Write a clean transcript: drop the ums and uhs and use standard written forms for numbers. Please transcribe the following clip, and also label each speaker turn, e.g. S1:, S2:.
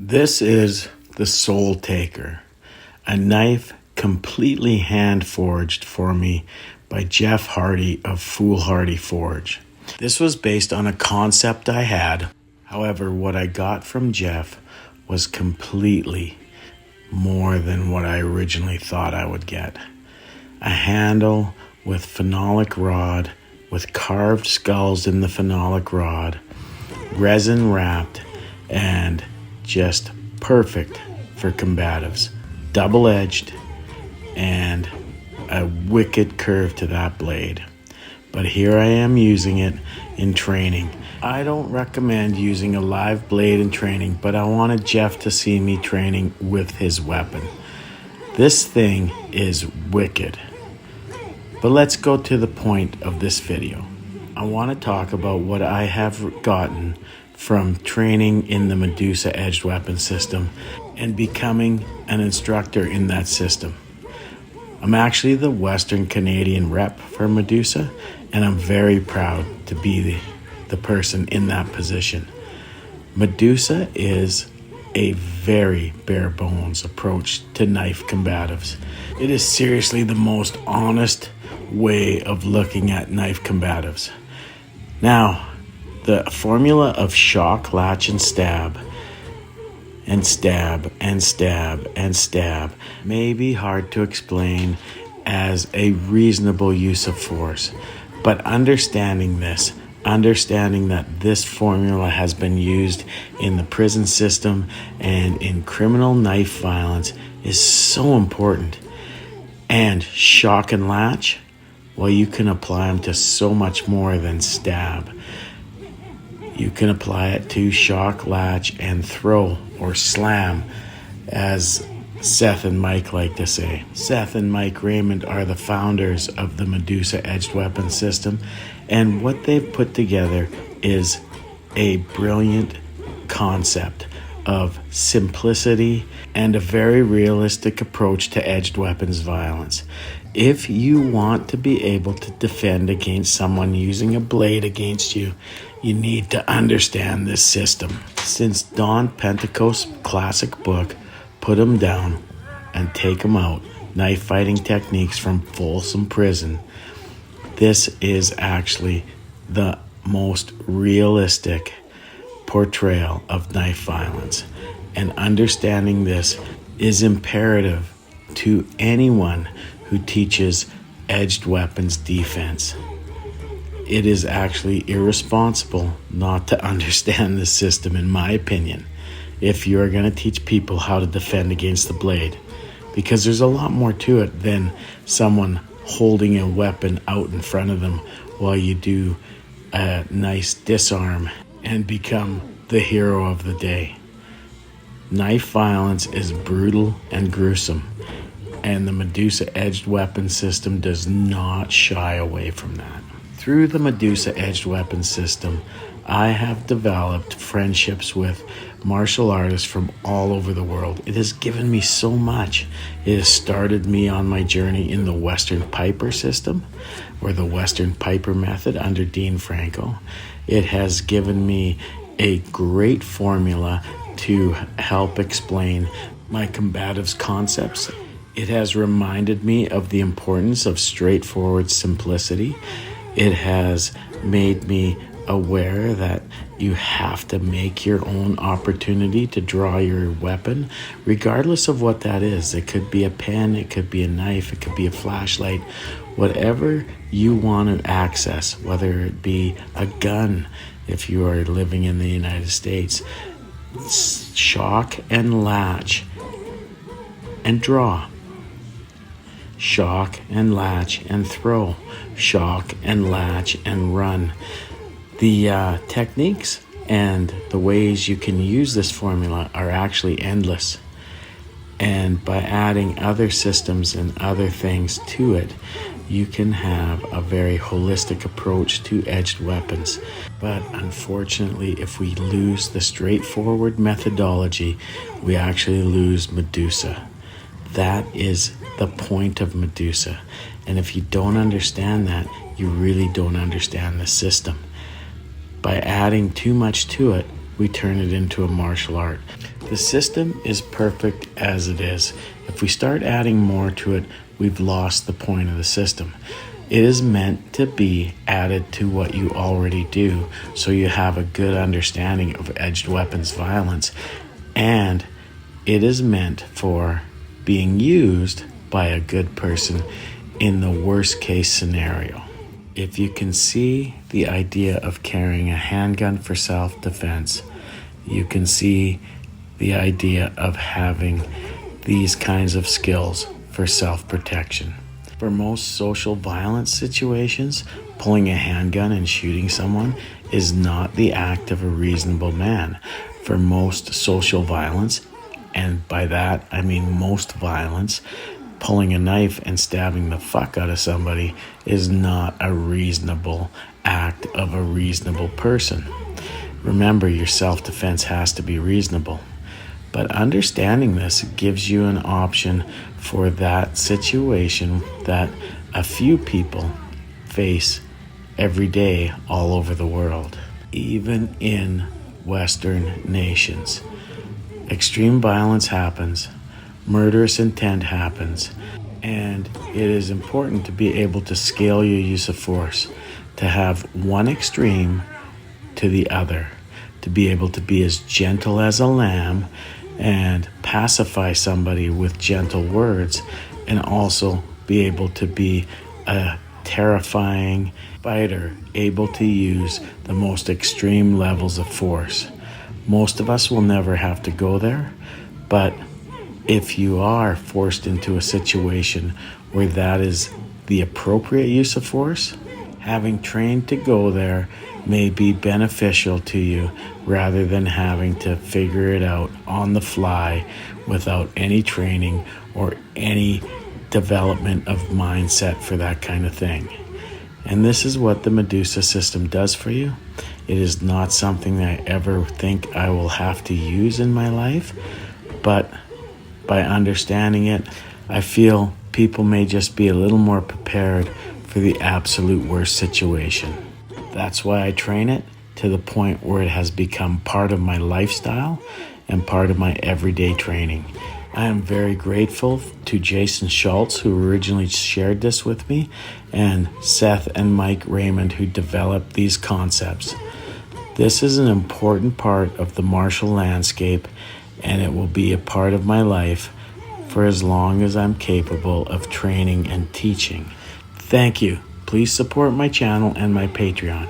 S1: This is the Soul Taker, a knife completely hand forged for me by Jeff Hardy of Foolhardy Forge. This was based on a concept I had. However, what I got from Jeff was completely more than what I originally thought I would get. A handle with phenolic rod, with carved skulls in the phenolic rod, resin wrapped, and just perfect for combatives. Double-edged and a wicked curve to that blade. But here I am using it in training. I don't recommend using a live blade in training, but I wanted Jeff to see me training with his weapon. This thing is wicked. But let's go to the point of this video. I want to talk about what I have gotten from training in the Medusa edged weapon system and becoming an instructor in that system. I'm actually the Western Canadian rep for Medusa, and I'm very proud to be the person in that position. Medusa is a very bare bones approach to knife combatives. It is seriously the most honest way of looking at knife combatives. Now, the formula of shock, latch, and stab, and stab, and stab, and stab may be hard to explain as a reasonable use of force. But understanding that this formula has been used in the prison system and in criminal knife violence is so important. And shock and latch, well, you can apply them to so much more than stab. You can apply it to shock, latch, and throw, or slam, as Seth and Mike like to say. Seth and Mike Raymond are the founders of the Medusa edged weapon system, and what they've put together is a brilliant concept of simplicity and a very realistic approach to edged weapons violence. If you want to be able to defend against someone using a blade against you, you need to understand this system. Since Don Pentecost's classic book, Put 'em Down and Take 'em Out, Knife Fighting Techniques from Folsom Prison, this is actually the most realistic portrayal of knife violence. And understanding this is imperative to anyone who teaches edged weapons defense. It is actually irresponsible not to understand this system, in my opinion, if you're going to teach people how to defend against the blade. Because there's a lot more to it than someone holding a weapon out in front of them while you do a nice disarm and become the hero of the day. Knife violence is brutal and gruesome, and the Medusa edged weapon system does not shy away from that. Through the Medusa edged weapon system, I have developed friendships with martial artists from all over the world. It has given me so much. It has started me on my journey in the Western Piper system, or the Western Piper method under Dean Franco. It has given me a great formula to help explain my combatives concepts. It has reminded me of the importance of straightforward simplicity. It has made me aware that you have to make your own opportunity to draw your weapon, regardless of what that is. It could be a pen, it could be a knife, it could be a flashlight, whatever you want to access, whether it be a gun if you are living in the United States. Shock and latch and draw. Shock and latch and throw. Shock and latch and run. The techniques and the ways you can use this formula are actually endless. And by adding other systems and other things to it, you can have a very holistic approach to edged weapons. But unfortunately, if we lose the straightforward methodology, we actually lose Medusa. That is the point of Medusa. And if you don't understand that, you really don't understand the system. By adding too much to it, we turn it into a martial art. The system is perfect as it is. If we start adding more to it, we've lost the point of the system. It is meant to be added to what you already do, so you have a good understanding of edged weapons violence, and it is meant for being used by a good person in the worst case scenario. If you can see the idea of carrying a handgun for self-defense, you can see the idea of having these kinds of skills for self-protection. For most social violence situations, pulling a handgun and shooting someone is not the act of a reasonable man. For most social violence, and by that I mean most violence, pulling a knife and stabbing the fuck out of somebody is not a reasonable act of a reasonable person. Remember, your self-defense has to be reasonable. But understanding this gives you an option for that situation that a few people face every day all over the world, even in Western nations. Extreme violence happens, murderous intent happens, and it is important to be able to scale your use of force, to have one extreme to the other, to be able to be as gentle as a lamb and pacify somebody with gentle words, and also be able to be a terrifying fighter, able to use the most extreme levels of force. Most of us will never have to go there, but if you are forced into a situation where that is the appropriate use of force, having trained to go there may be beneficial to you rather than having to figure it out on the fly without any training or any development of mindset for that kind of thing. And this is what the Medusa system does for you. It is not something I ever think I will have to use in my life, but by understanding it, I feel people may just be a little more prepared for the absolute worst situation. That's why I train it to the point where it has become part of my lifestyle and part of my everyday training. I am very grateful to Jason Schultz, who originally shared this with me, and Seth and Mike Raymond, who developed these concepts. This is an important part of the martial landscape, and it will be a part of my life for as long as I'm capable of training and teaching. Thank you. Please support my channel and my Patreon.